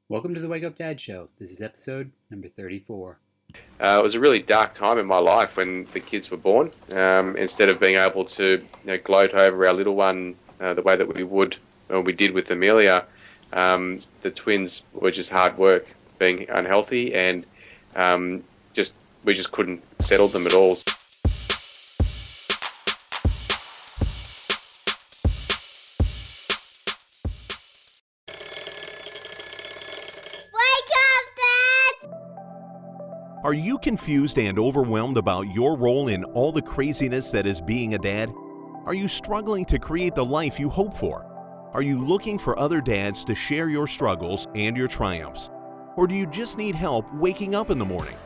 Welcome to the Wake Up Dad Show. This is episode number 34. It was a really dark time in my life when the kids were born. Instead of being able to gloat over our little one the way that we did with Amelia, the twins were just hard work, being unhealthy, and we just couldn't settle them at all. Are you confused and overwhelmed about your role in all the craziness that is being a dad? Are you struggling to create the life you hope for? Are you looking for other dads to share your struggles and your triumphs? Or do you just need help waking up in the morning?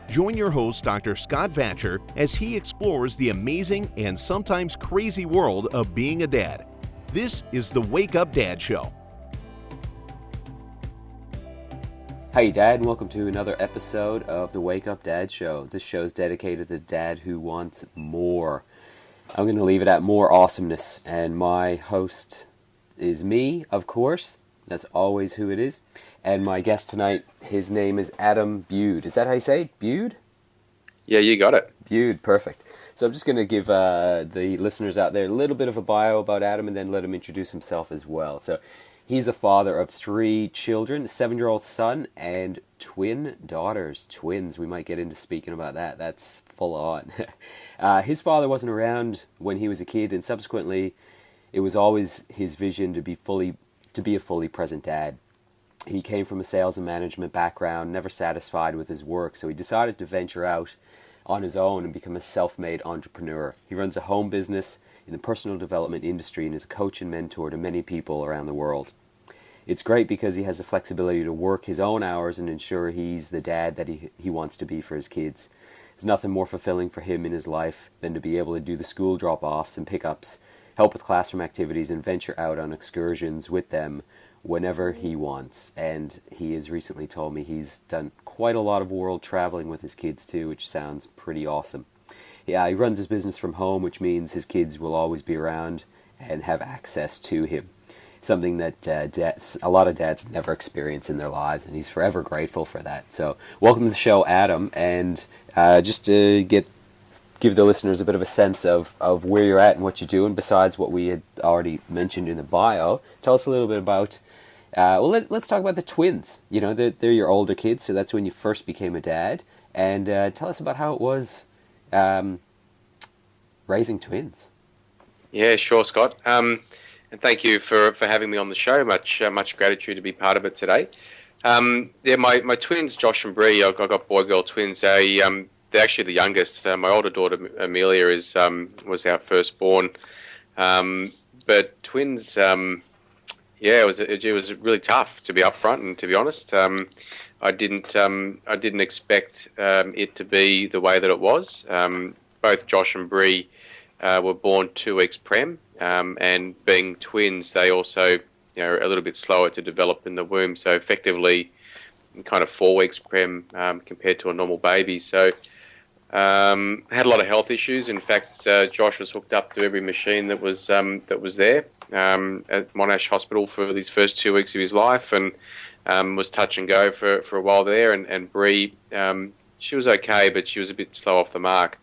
Join your host, Dr. Scott Vatcher, as he explores the amazing and sometimes crazy world of being a dad. This is the Wake Up Dad Show. Hey Dad, and welcome to another episode of the Wake Up Dad Show. This show is dedicated to the dad who wants more. I'm going to leave it at more awesomeness, and my host is me, of course. That's always who it is. And my guest tonight, his name is Adam Bude. Is that how you say it? Bude? Yeah, you got it. Bude, perfect. So I'm just going to give the listeners out there a little bit of a bio about Adam and then let him introduce himself as well. So he's a father of 3 children, a 7-year-old son and twin daughters. Twins, we might get into speaking about that. That's full on. His father wasn't around when he was a kid, and subsequently it was always his vision to be a fully present dad. He came from a sales and management background, never satisfied with his work, so he decided to venture out on his own and become a self-made entrepreneur. He runs a home business in the personal development industry and is a coach and mentor to many people around the world. It's great because he has the flexibility to work his own hours and ensure he's the dad that he wants to be for his kids. There's nothing more fulfilling for him in his life than to be able to do the school drop-offs and pickups, help with classroom activities, and venture out on excursions with them whenever he wants. And he has recently told me he's done quite a lot of world traveling with his kids too, which sounds pretty awesome. Yeah, he runs his business from home, which means his kids will always be around and have access to him. Something that a lot of dads never experience in their lives, and he's forever grateful for that. So welcome to the show, Adam, and just to give the listeners a bit of a sense of where you're at and what you're doing, besides what we had already mentioned in the bio. Tell us a little bit about, let's talk about the twins. You know, they're your older kids, so that's when you first became a dad, and tell us about how it was raising twins. Yeah, sure, Scott. And thank you for having me on the show. Much gratitude to be part of it today. My twins, Josh and Bree, I've got boy-girl twins. They're actually the youngest. My older daughter, Amelia, was our firstborn. But twins, it was really tough, to be upfront and to be honest. I didn't expect it to be the way that it was. Both Josh and Bree were born 2 weeks prem. And being twins, they also are a little bit slower to develop in the womb. So effectively, kind of 4 weeks prem compared to a normal baby. So had a lot of health issues. In fact, Josh was hooked up to every machine that was there at Monash Hospital for these first 2 weeks of his life, and was touch and go for a while there. And Bree, she was okay, but she was a bit slow off the mark.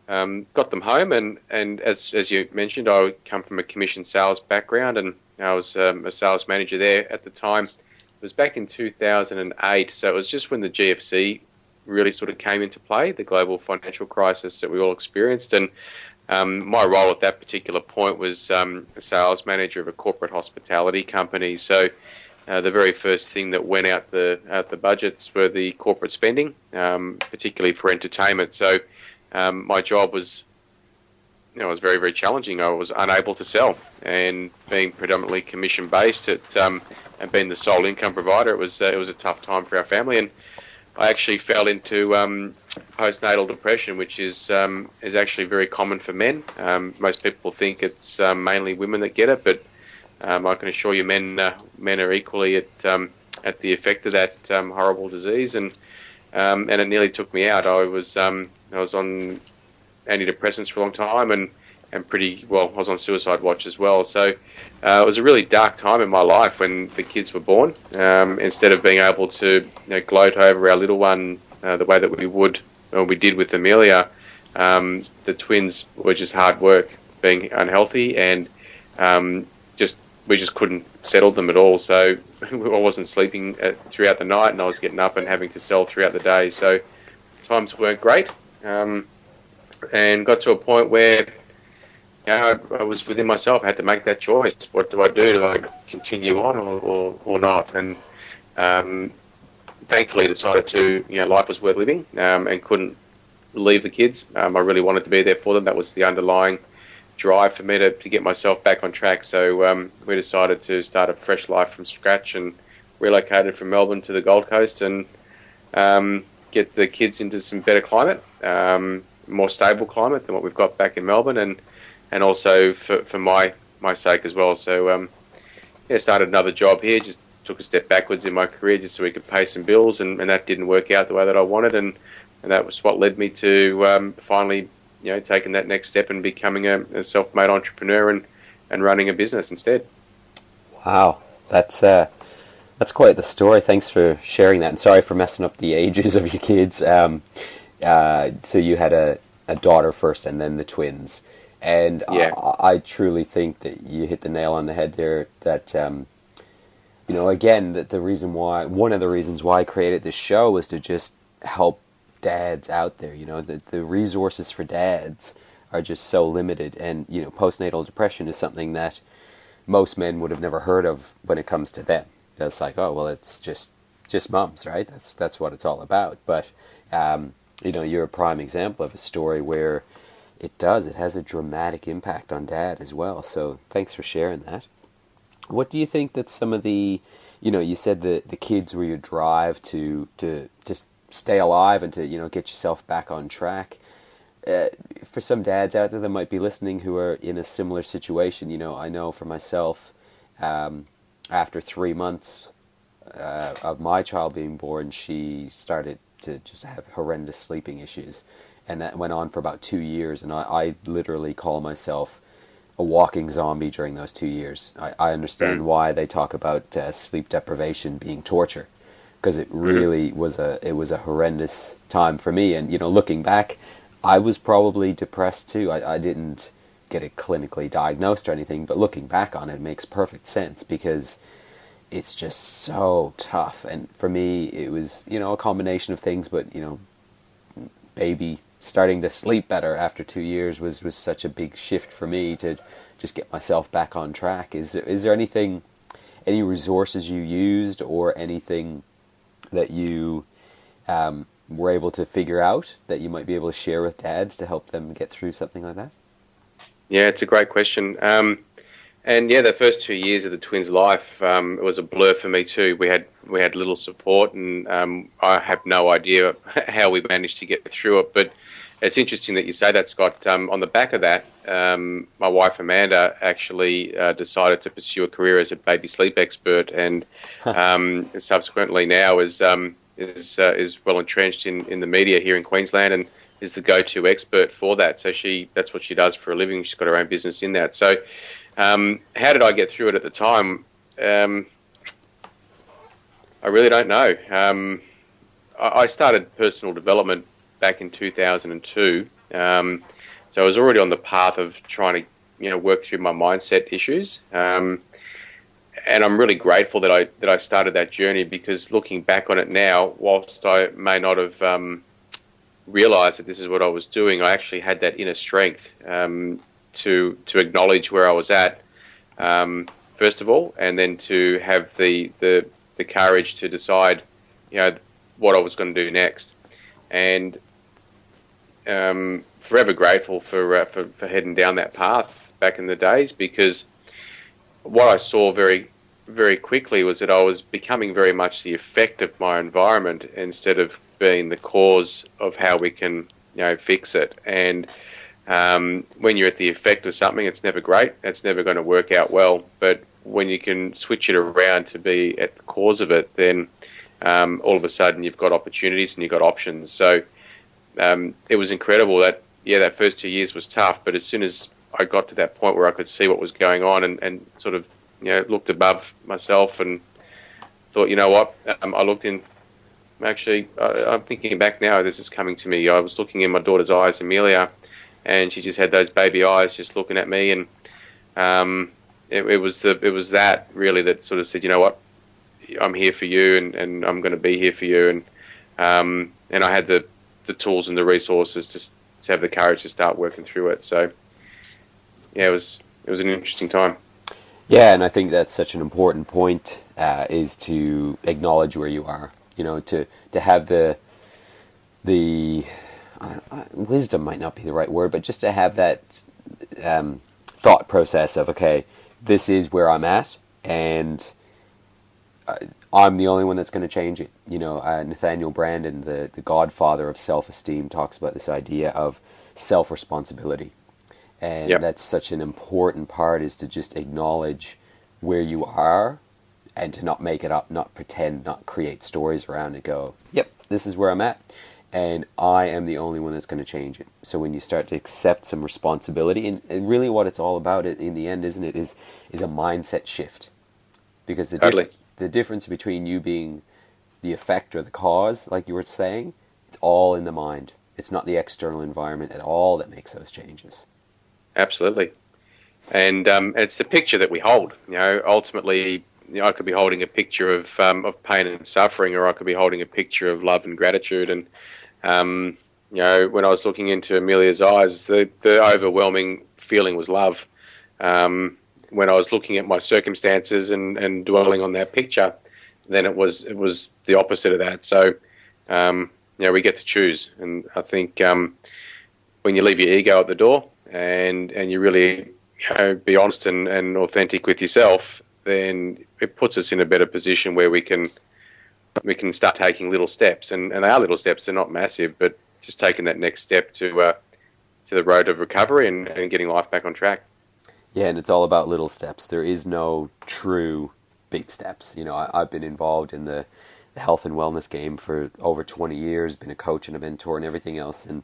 Got them home, and as you mentioned, I come from a commission sales background, and I was a sales manager there at the time. It was back in 2008, so it was just when the GFC really sort of came into play, the global financial crisis that we all experienced, and my role at that particular point was a sales manager of a corporate hospitality company. So the very first thing that went out the budgets were the corporate spending, particularly for entertainment. So my job was very, very challenging. I was unable to sell, and being predominantly commission based and being the sole income provider, it was a tough time for our family. And I actually fell into postnatal depression, which is actually very common for men. Most people think it's mainly women that get it, but I can assure you, men are equally at the effect of that horrible disease, and it nearly took me out. I was on antidepressants for a long time, and and pretty well. I was on suicide watch as well. So it was a really dark time in my life when the kids were born. Instead of being able to gloat over our little one the way that we would or we did with Amelia, the twins were just hard work, being unhealthy, and we just couldn't settle them at all. So I wasn't sleeping throughout the night, and I was getting up and having to sell throughout the day. So times weren't great, and got to a point where I was within myself. I had to make that choice. What do I do? Do I continue on or not? And thankfully decided to, life was worth living, and couldn't leave the kids. I really wanted to be there for them. That was the underlying drive for me to get myself back on track. So we decided to start a fresh life from scratch and relocated from Melbourne to the Gold Coast and get the kids into some better climate, more stable climate than what we've got back in Melbourne, and also for my sake as well. So started another job here, just took a step backwards in my career just so we could pay some bills, and that didn't work out the way that I wanted, and that was what led me to finally taking that next step and becoming a self-made entrepreneur and running a business instead. Wow, that's quite the story. Thanks for sharing that, and sorry for messing up the ages of your kids. So you had a daughter first and then the twins, and yeah. I truly think that you hit the nail on the head there, that again, that one of the reasons why I created this show was to just help dads out there. The resources for dads are just so limited, and postnatal depression is something that most men would have never heard of when it comes to them. It's like, oh well, it's just mums, right? That's what it's all about. But you're a prime example of a story where it has a dramatic impact on dad as well. So thanks for sharing that. What do you think that some of the, you said that the kids were your drive to just stay alive and to get yourself back on track. For some dads out there that might be listening who are in a similar situation, I know for myself, after 3 months of my child being born, she started to just have horrendous sleeping issues, and that went on for about 2 years, and I literally call myself a walking zombie during those 2 years. I understand why they talk about sleep deprivation being torture, because it really was a horrendous time for me. And looking back, I was probably depressed too. I didn't get it clinically diagnosed or anything, but looking back on it, it makes perfect sense because it's just so tough. And for me, it was a combination of things, but baby starting to sleep better after 2 years was such a big shift for me to just get myself back on track. Is there anything, any resources you used or anything that you were able to figure out that you might be able to share with dads to help them get through something like that? Yeah, it's a great question. And yeah, the first 2 years of the twins' life, it was a blur for me too. We had little support, and I have no idea how we managed to get through it. But it's interesting that you say that, Scott. On the back of that, my wife Amanda actually decided to pursue a career as a baby sleep expert, and subsequently now is well entrenched in the media here in Queensland, and is the go-to expert for that. So that's what she does for a living. She's got her own business in that. So how did I get through it at the time? I really don't know. I started personal development back in 2002. So I was already on the path of trying to work through my mindset issues. And I'm really grateful that I started that journey, because looking back on it now, whilst I may not have realised that this is what I was doing, I actually had that inner strength to acknowledge where I was at, first of all, and then to have the courage to decide, what I was going to do next. And forever grateful for heading down that path back in the days, because what I saw very, very quickly was that I was becoming very much the effect of my environment instead of being the cause of how we can, fix it. And when you're at the effect of something, it's never great. It's never going to work out well. But when you can switch it around to be at the cause of it, then all of a sudden you've got opportunities and you've got options. So it was incredible that first 2 years was tough. But as soon as I got to that point where I could see what was going on and sort of, looked above myself and thought, you know what, I looked in. Actually, I'm thinking back now. This is coming to me. I was looking in my daughter's eyes, Amelia, and she just had those baby eyes, just looking at me. And it was that really that sort of said, you know what, I'm here for you, and I'm going to be here for you. And I had the tools and the resources to have the courage to start working through it. So yeah, it was an interesting time. Yeah, and I think that's such an important point, is to acknowledge where you are. To have the wisdom might not be the right word, but just to have that thought process of, okay, this is where I'm at, and I'm the only one that's going to change it. Nathaniel Branden, the godfather of self-esteem, talks about this idea of self-responsibility. And that's such an important part, is to just acknowledge where you are and to not make it up, not pretend, not create stories around it. Go, yep, this is where I'm at, and I am the only one that's going to change it. So when you start to accept some responsibility, and really what it's all about in the end, isn't it, is a mindset shift. Because the difference between you being the effect or the cause, like you were saying, it's all in the mind. It's not the external environment at all that makes those changes. Absolutely. And it's the picture that we hold. Ultimately, I could be holding a picture of pain and suffering, or I could be holding a picture of love and gratitude. And when I was looking into Amelia's eyes, the overwhelming feeling was love. When I was looking at my circumstances and dwelling on that picture, then it was the opposite of that. So we get to choose. And I think when you leave your ego at the door and you really be honest and authentic with yourself, then it puts us in a better position where we can start taking little steps, and they are little steps. They're not massive, but just taking that next step to the road of recovery and getting life back on track. Yeah, and it's all about little steps. There is no true big steps. I've been involved in the health and wellness game for over 20 years, been a coach and a mentor and everything else, and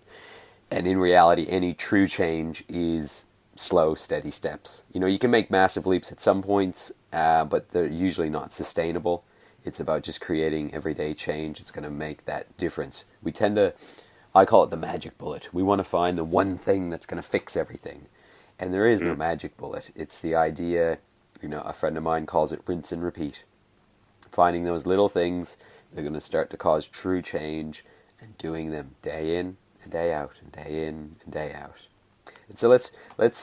in reality, any true change is slow, steady steps. You can make massive leaps at some points, but they're usually not sustainable. It's about just creating everyday change. It's going to make that difference. I call it the magic bullet. We want to find the one thing that's going to fix everything. And there is no magic bullet. It's the idea, a friend of mine calls it rinse and repeat. Finding those little things that are going to start to cause true change, and doing them day in and day out and day in and day out. And so let's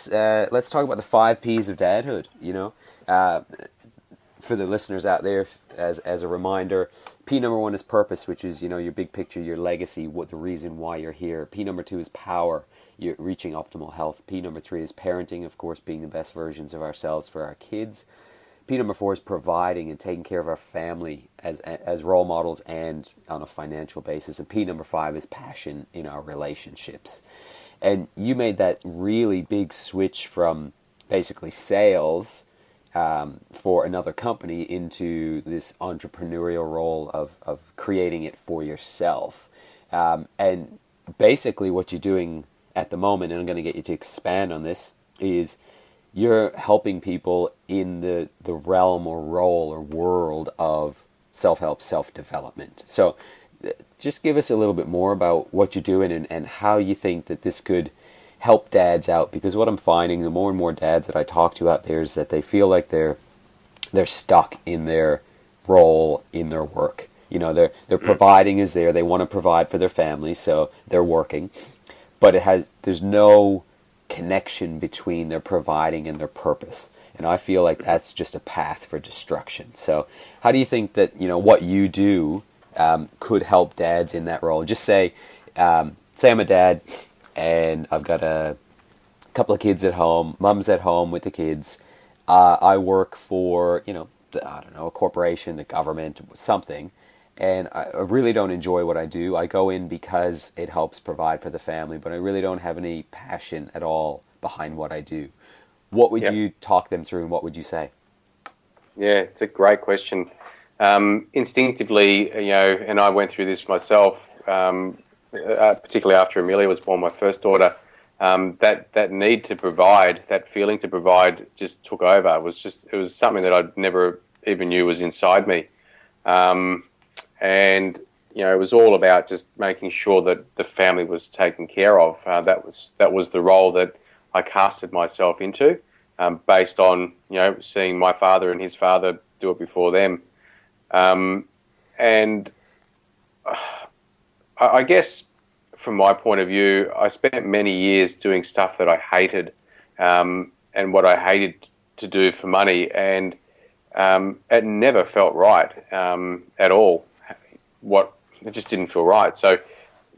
talk about the 5 P's of dadhood. For the listeners out there, as a reminder, P number 1 is purpose, which is your big picture, your legacy, the reason why you're here. P number 2 is power, you're reaching optimal health. P number 3 is parenting, of course, being the best versions of ourselves for our kids. P number 4 is providing and taking care of our family as role models and on a financial basis. And P number 5 is passion in our relationships. And you made that really big switch from basically sales for another company into this entrepreneurial role of creating it for yourself. And basically what you're doing at the moment, and I'm going to get you to expand on this, is you're helping people in the realm or role or world of self-help, self-development. So just give us a little bit more about what you're doing and how you think that this could help dads out. Because what I'm finding, the more and more dads that I talk to out there, is that they feel like they're stuck in their role, in their work. Their providing is there. They want to provide for their family, so they're working. But there's no connection between their providing and their purpose. And I feel like that's just a path for destruction. So how do you think that, what you do could help dads in that role? Just say I'm a dad and I've got a couple of kids at home, mom's at home with the kids. I work for, a corporation, the government, something. And I really don't enjoy what I do. I go in because it helps provide for the family, but I really don't have any passion at all behind what I do. What would you talk them through, and what would you say? Yeah, it's a great question. Instinctively, and I went through this myself, particularly after Amelia was born, my first daughter. that need to provide, that feeling to provide, just took over. It was something that I never even knew was inside me, and it was all about just making sure that the family was taken care of. That was the role that I casted myself into, based on seeing my father and his father do it before them, and I guess from my point of view, I spent many years doing stuff that I hated, and what I hated to do for money, and it never felt right at all. It just didn't feel right. So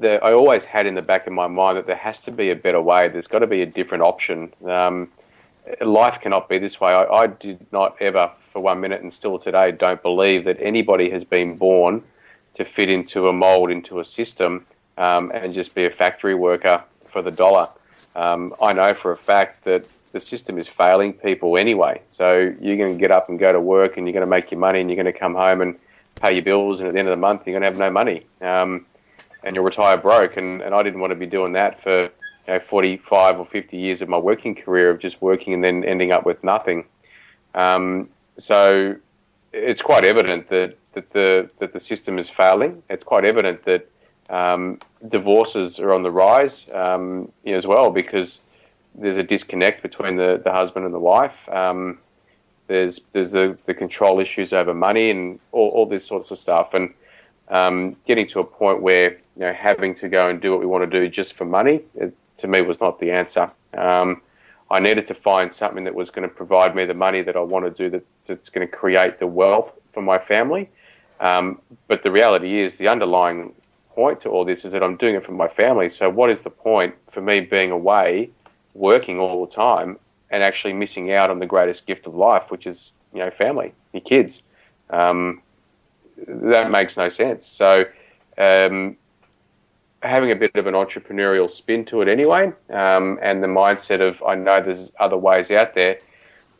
I always had in the back of my mind that there has to be a better way. There's got to be a different option. Life cannot be this way. I did not ever, for 1 minute, and still today, don't believe that anybody has been born to fit into a mold, into a system, and just be a factory worker for the dollar. I know for a fact that the system is failing people anyway. So you're going to get up and go to work, and you're going to make your money, and you're going to come home and pay your bills, and at the end of the month, you're going to have no money, and you'll retire broke. And I didn't want to be doing that for 45 or 50 years of my working career, of just working and then ending up with nothing. So it's quite evident that the system is failing. It's quite evident that divorces are on the rise as well, because there's a disconnect between the husband and the wife. There's the control issues over money and all this sorts of stuff, and getting to a point where having to go and do what we want to do just for money, to me, was not the answer. I needed to find something that was going to provide me the money that I want to do, that's going to create the wealth for my family. But the reality is, the underlying point to all this is that I'm doing it for my family. So what is the point for me being away, working all the time, and actually missing out on the greatest gift of life, which is family, your kids? That makes no sense. So having a bit of an entrepreneurial spin to it anyway, and the mindset of, I know there's other ways out there.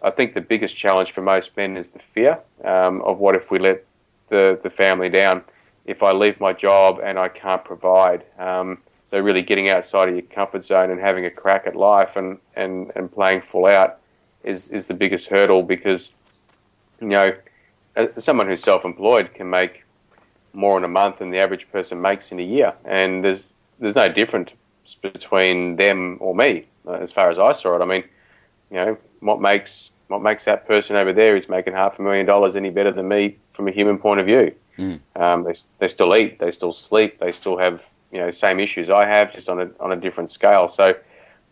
I think the biggest challenge for most men is the fear of what if we let the family down, if I leave my job and I can't provide. So really getting outside of your comfort zone and having a crack at life and playing full out is the biggest hurdle, because someone who's self-employed can make more in a month than the average person makes in a year, and there's no difference between them or me, as far as I saw it. I mean, what makes that person over there who's making $500,000 any better than me from a human point of view? They still eat, they still sleep, they still have same issues I have, just on a different scale. So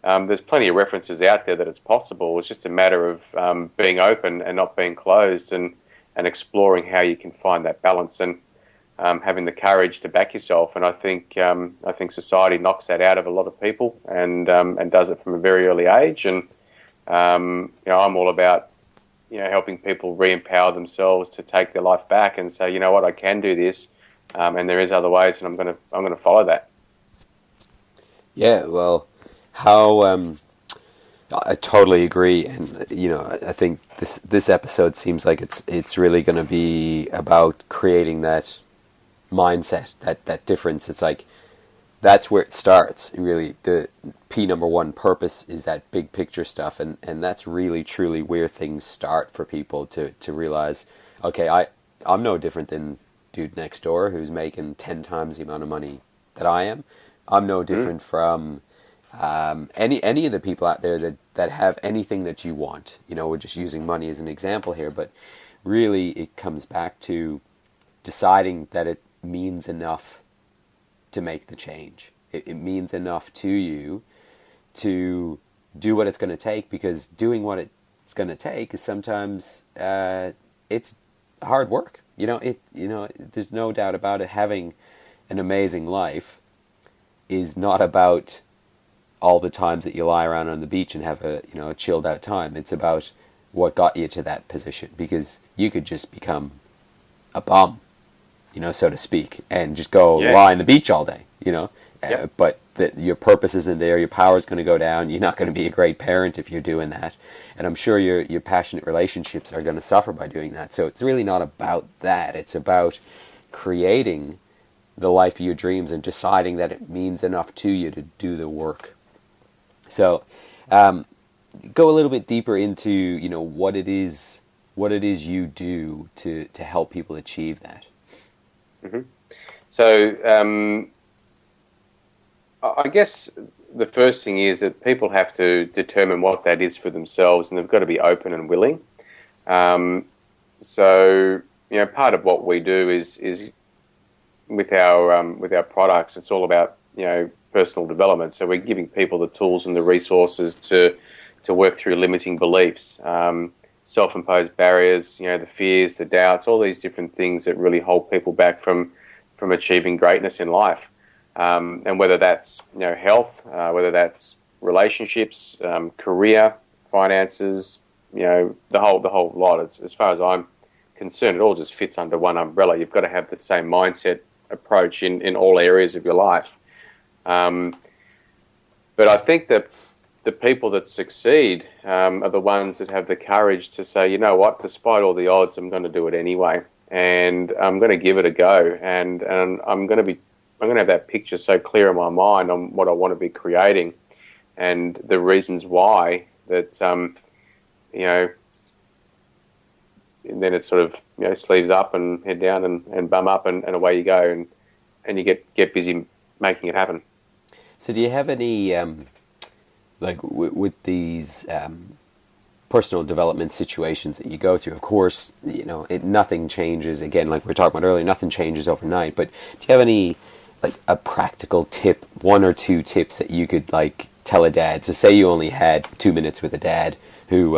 there's plenty of references out there that it's possible. It's just a matter of being open and not being closed, and exploring how you can find that balance, and having the courage to back yourself. And I think society knocks that out of a lot of people, and does it from a very early age. And I'm all about helping people re-empower themselves to take their life back and say, what, I can do this, and there is other ways, and I'm going to follow that. Yeah, well, how I totally agree, and I think this episode seems like it's really going to be about creating that mindset, that difference. It's like that's where it starts. Really, the number one purpose is that big picture stuff, and that's really truly where things start for people to realize, okay, I'm no different than dude next door who's making 10 times the amount of money that I am. I'm no different from any of the people out there that have anything that you want. We're just using money as an example here, but really it comes back to deciding that it means enough to make the change. It means enough to you to do what it's going to take, because doing what it's going to take is sometimes it's hard work. There's no doubt about it. Having an amazing life is not about all the times that you lie around on the beach and have a chilled out time. It's about what got you to that position, because you could just become a bum, so to speak, and just go lie on the beach all day, but your purpose isn't there, your power's going to go down, you're not going to be a great parent if you're doing that, and I'm sure your passionate relationships are going to suffer by doing that. So it's really not about that. It's about creating the life of your dreams and deciding that it means enough to you to do the work. So, go a little bit deeper into, what it is you do to help people achieve that. Mm-hmm. So, I guess the first thing is that people have to determine what that is for themselves, and they've got to be open and willing. So, part of what we do is with our products, it's all about personal development. So we're giving people the tools and the resources to work through limiting beliefs, self-imposed barriers, the fears, the doubts, all these different things that really hold people back from achieving greatness in life. And whether that's health, whether that's relationships, career, finances, the whole lot. As far as I'm concerned, it all just fits under one umbrella. You've got to have the same mindset approach in all areas of your life. But I think that the people that succeed are the ones that have the courage to say, you know what, despite all the odds, I'm going to do it anyway, and I'm going to give it a go, and I'm going to have that picture so clear in my mind on what I want to be creating, and the reasons why that and then it's sort of sleeves up and head down and bum up and away you go, and you get busy making it happen. So do you have any with these personal development situations that you go through? Of course, nothing changes. Again, like we were talking about earlier, nothing changes overnight. But do you have any a practical tip, one or two tips that you could tell a dad? So say you only had 2 minutes with a dad who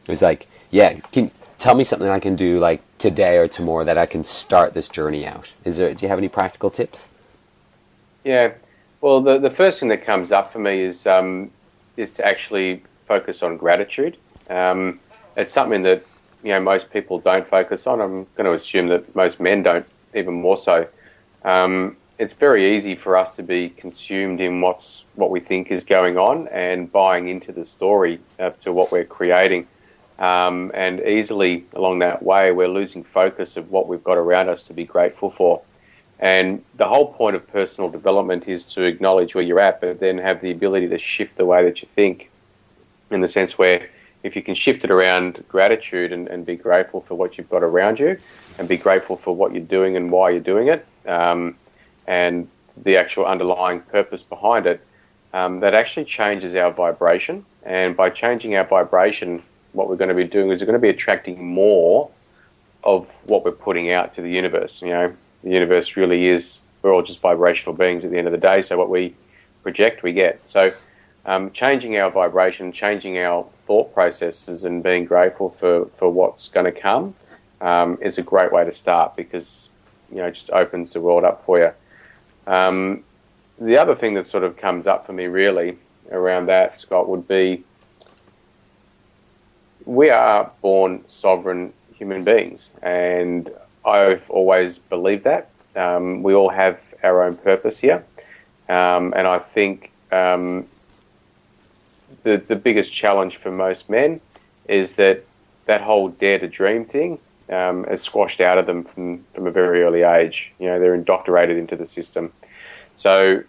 was like, can tell me something I can do today or tomorrow that I can start this journey out. Do you have any practical tips? Yeah. Well, the first thing that comes up for me is to actually focus on gratitude. It's something that most people don't focus on. I'm going to assume that most men don't, even more so. It's very easy for us to be consumed in what we think is going on and buying into the story to what we're creating. And easily along that way, we're losing focus of what we've got around us to be grateful for. And the whole point of personal development is to acknowledge where you're at, but then have the ability to shift the way that you think, in the sense where if you can shift it around gratitude and be grateful for what you've got around you, and be grateful for what you're doing and why you're doing it, and the actual underlying purpose behind it, that actually changes our vibration. And by changing our vibration, what we're going to be doing is we're going to be attracting more of what we're putting out to the universe. The universe really is, we're all just vibrational beings at the end of the day, so what we project, we get. So changing our vibration, changing our thought processes and being grateful for what's going to come is a great way to start, because it just opens the world up for you. The other thing that sort of comes up for me really around that, Scott, would be we are born sovereign human beings, and I've always believed that. We all have our own purpose here, and I think the biggest challenge for most men is that whole dare to dream thing is squashed out of them from a very early age. They're indoctrinated into the system. So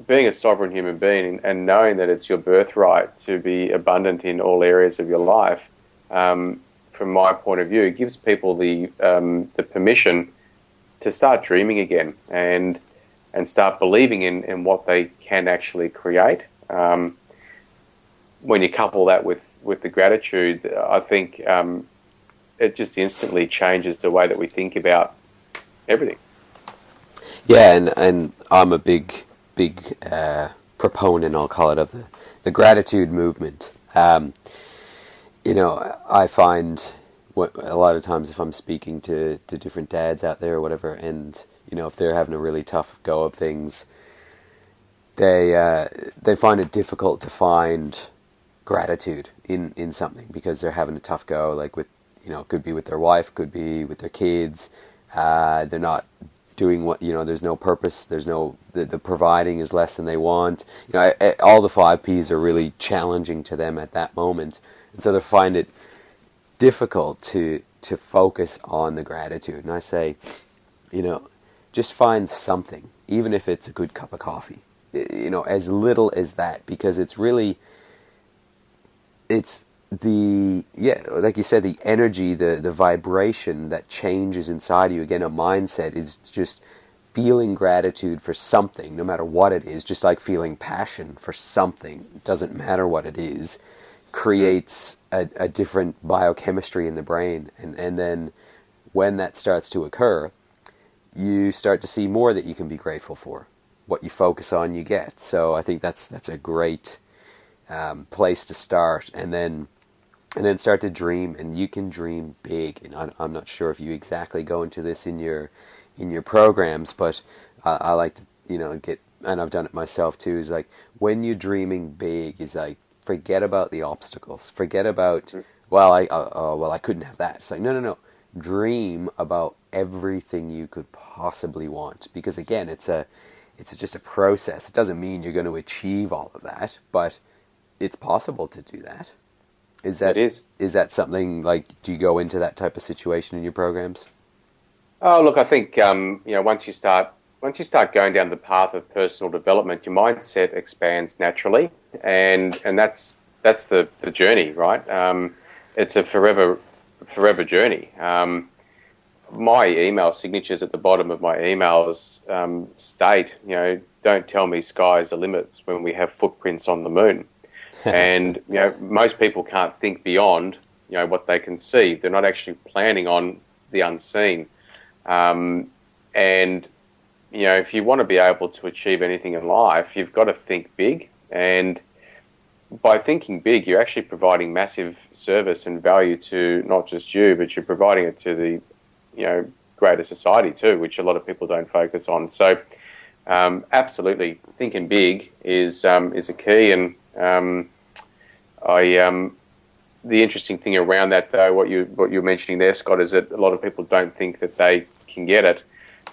being a sovereign human being and knowing that it's your birthright to be abundant in all areas of your life, from my point of view, it gives people the permission to start dreaming again and start believing in what they can actually create. When you couple that with the gratitude, I think it just instantly changes the way that we think about everything. Yeah, and I'm a big proponent, I'll call it, of the gratitude movement. I find a lot of times if I'm speaking to different dads out there or whatever, and if they're having a really tough go of things, they find it difficult to find gratitude in something because they're having a tough go, with could be with their wife, could be with their kids. They're not doing what, there's no purpose, there's no, the providing is less than they want. All the 5 Ps are really challenging to them at that moment. And so they find it difficult to focus on the gratitude. And I say, just find something, even if it's a good cup of coffee. as little as that, because it's really, it's like you said, the energy, the vibration that changes inside you. Again, a mindset is just feeling gratitude for something, no matter what it is, just like feeling passion for something, doesn't matter what it is, creates a different biochemistry in the brain. And then when that starts to occur, you start to see more that you can be grateful for. What you focus on, you get. So I think that's a great place to start, and then start to dream. And you can dream big. And I'm not sure if you exactly go into this in your programs, but I like to get, and I've done it myself too. Is like, when you're dreaming big, is like, forget about the obstacles. Forget about I couldn't have that. It's like no. Dream about everything you could possibly want, because again, it's just a process. It doesn't mean you're going to achieve all of that, but it's possible to do that. Is that something, like, do you go into that type of situation in your programs? Oh, look, I think once you start going down the path of personal development, your mindset expands naturally, and that's the journey, right? It's a forever journey. My email signatures at the bottom of my emails state, don't tell me sky's the limit when we have footprints on the moon. And most people can't think beyond what they can see. They're not actually planning on the unseen. And if you want to be able to achieve anything in life, you've got to think big. And by thinking big, you're actually providing massive service and value to not just you, but you're providing it to the greater society too, which a lot of people don't focus on. So absolutely, thinking big is a key. And the interesting thing around that, though, what you're mentioning there, Scott, is that a lot of people don't think that they can get it.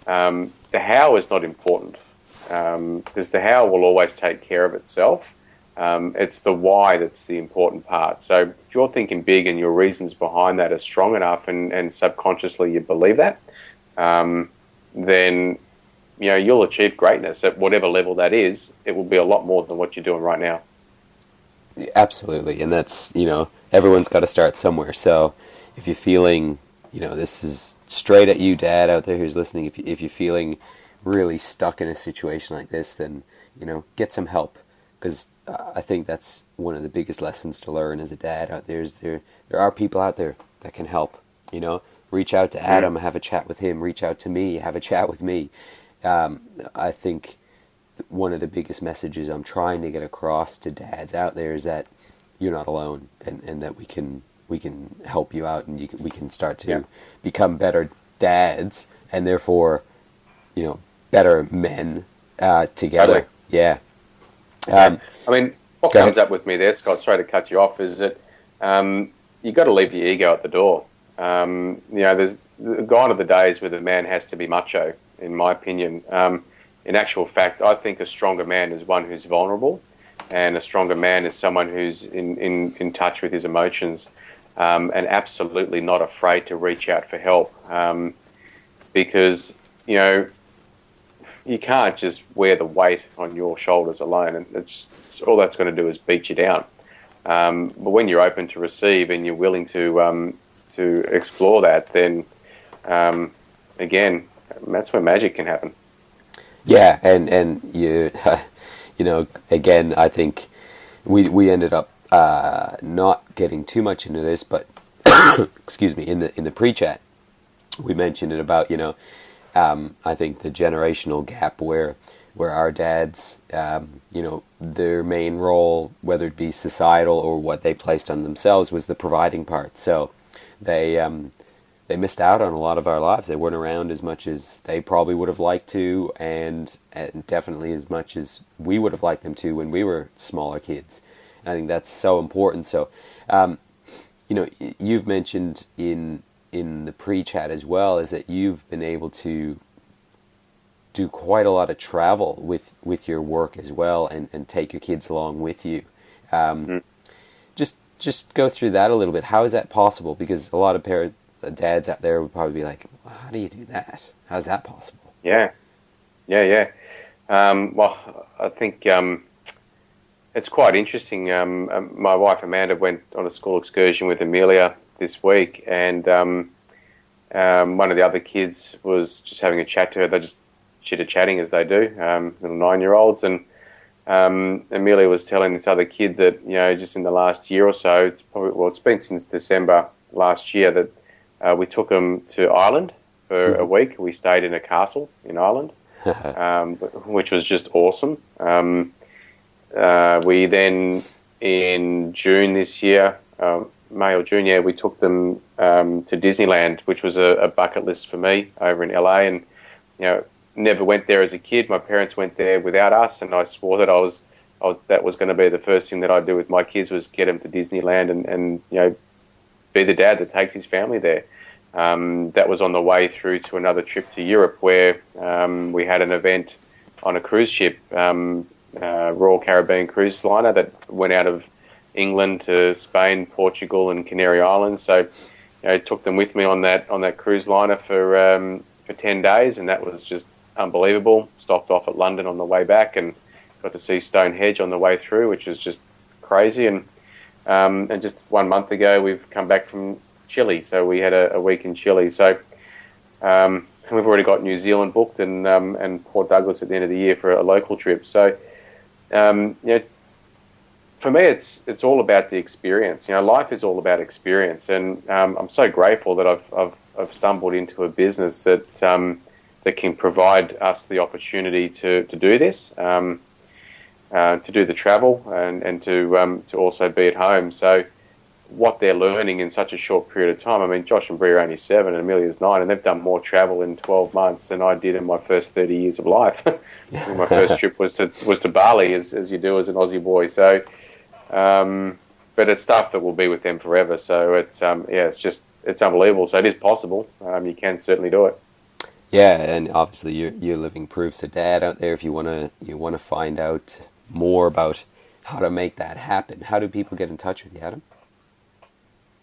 The how is not important, because the how will always take care of itself. It's the why that's the important part. So if you're thinking big and your reasons behind that are strong enough, and subconsciously you believe that, then you'll achieve greatness at whatever level that is. It will be a lot more than what you're doing right now. Absolutely, and that's, everyone's got to start somewhere. So if you're feeling, this is straight at you, Dad, out there who's listening, if you're feeling really stuck in a situation like this, then, get some help, because I think that's one of the biggest lessons to learn as a dad out there, is there are people out there that can help. Reach out to Adam, have a chat with him. Reach out to me, have a chat with me. I think one of the biggest messages I'm trying to get across to dads out there is that you're not alone, and that we can help you out, and we can start to become better dads, and therefore, better men together. Totally. Yeah. What comes up with me there, Scott, sorry to cut you off, is that you've got to leave your ego at the door. There's gone are the days where the man has to be macho, in my opinion. In actual fact, I think a stronger man is one who's vulnerable, and a stronger man is someone who's in touch with his emotions, and absolutely not afraid to reach out for help, because, you can't just wear the weight on your shoulders alone, and it's all that's going to do is beat you down. But when you're open to receive and you're willing to explore that, then again, that's where magic can happen. Yeah, and you, again, I think we ended up not getting too much into this, but excuse me, in the pre-chat, we mentioned it about I think the generational gap where our dads, their main role, whether it be societal or what they placed on themselves, was the providing part. So they missed out on a lot of our lives. They weren't around as much as they probably would have liked to, and definitely as much as we would have liked them to when we were smaller kids. And I think that's so important. So, you've mentioned in the pre-chat as well, is that you've been able to do quite a lot of travel with your work as well, and take your kids along with you. Just go through that a little bit. How is that possible? Because a lot of dads out there would probably be like, well, how do you do that? How's that possible? Yeah. Well, I think it's quite interesting. My wife Amanda went on a school excursion with Amelia this week, and one of the other kids was just having a chat to her. They're just chitter-chatting as they do, little 9-year-olds, and Amelia was telling this other kid that, just in the last year or so, it's been since December last year that we took them to Ireland for a week. We stayed in a castle in Ireland, which was just awesome. We then, in June this year, May or June, we took them to Disneyland, which was a bucket list for me over in LA, and never went there as a kid. My parents went there without us, and I swore that that was going to be the first thing that I'd do with my kids, was get them to Disneyland and be the dad that takes his family there. That was on the way through to another trip to Europe, where we had an event on a cruise ship, Royal Caribbean cruise liner that went out of England to Spain, Portugal, and Canary Islands. So, I took them with me on that cruise liner for 10 days, and that was just unbelievable. Stopped off at London on the way back, and got to see Stonehenge on the way through, which was just crazy. And just 1 month ago, we've come back from Chile, so we had a week in Chile. So we've already got New Zealand booked, and Port Douglas at the end of the year for a local trip. So for me, it's all about the experience. Life is all about experience, and I'm so grateful that I've stumbled into a business that can provide us the opportunity to do this, to do the travel, and to also be at home. So what they're learning in such a short period of time. I mean, Josh and Brie are only 7 and Amelia's 9, and they've done more travel in 12 months than I did in my first 30 years of life. My first trip was to Bali, as you do as an Aussie boy. So, but it's stuff that will be with them forever. So it's unbelievable. So it is possible. You can certainly do it. Yeah, and obviously you're living proof. So, Dad, out there, if you wanna find out more about how to make that happen, how do people get in touch with you, Adam?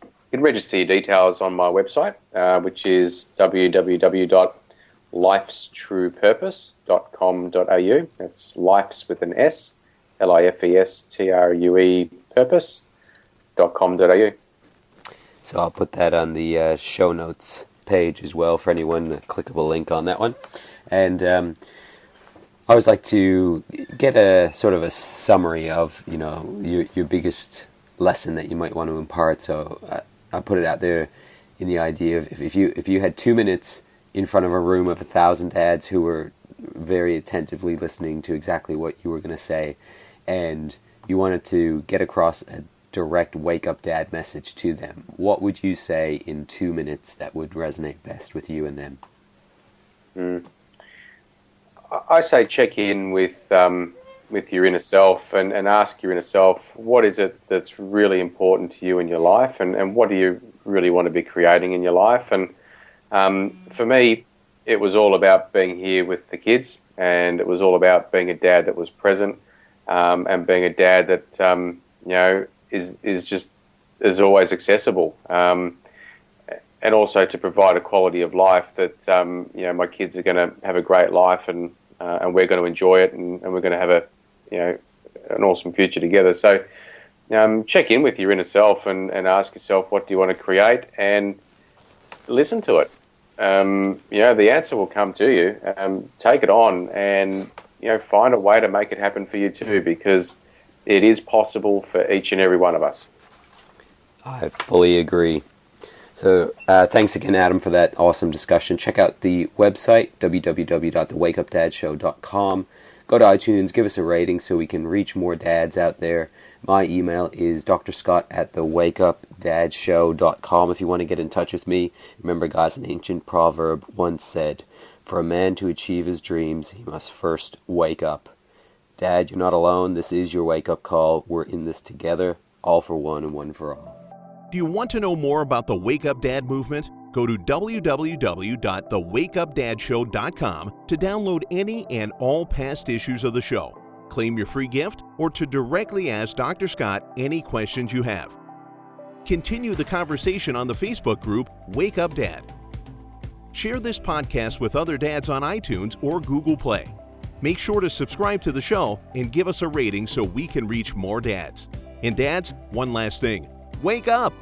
You can register your details on my website, which is www.lifestruepurpose.com.au. That's lifes with an S, LIFESTRUE purpose.com.au. So I'll put that on the show notes page as well for anyone, a clickable link on that one. And I always like to get a sort of a summary of your biggest lesson that you might want to impart. So I put it out there in the idea of if you had 2 minutes in front of a room of 1,000 dads who were very attentively listening to exactly what you were going to say, and you wanted to get across a direct wake-up dad message to them, what would you say in 2 minutes that would resonate best with you and them? I say check in with your inner self and ask your inner self, what is it that's really important to you in your life, and what do you really want to be creating in your life? And for me, it was all about being here with the kids, and it was all about being a dad that was present, and being a dad that is always accessible, and also to provide a quality of life that my kids are going to have a great life, and we're going to enjoy it, and we're going to have an awesome future together. So check in with your inner self and ask yourself, what do you want to create, and listen to it. The answer will come to you. Take it on, and find a way to make it happen for you too, because it is possible for each and every one of us. I fully agree. So thanks again, Adam, for that awesome discussion. Check out the website, www.thewakeupdadshow.com. Go to iTunes, give us a rating so we can reach more dads out there. My email is drscott@thewakeupdadshow.com if you want to get in touch with me. Remember, guys, an ancient proverb once said, for a man to achieve his dreams, he must first wake up. Dad, you're not alone. This is your wake-up call. We're in this together, all for one and one for all. Do you want to know more about the Wake Up Dad movement? Go to www.thewakeupdadshow.com to download any and all past issues of the show, claim your free gift, or to directly ask Dr. Scott any questions you have. Continue the conversation on the Facebook group Wake Up Dad. Share this podcast with other dads on iTunes or Google Play. Make sure to subscribe to the show and give us a rating so we can reach more dads. And dads, one last thing. Wake up!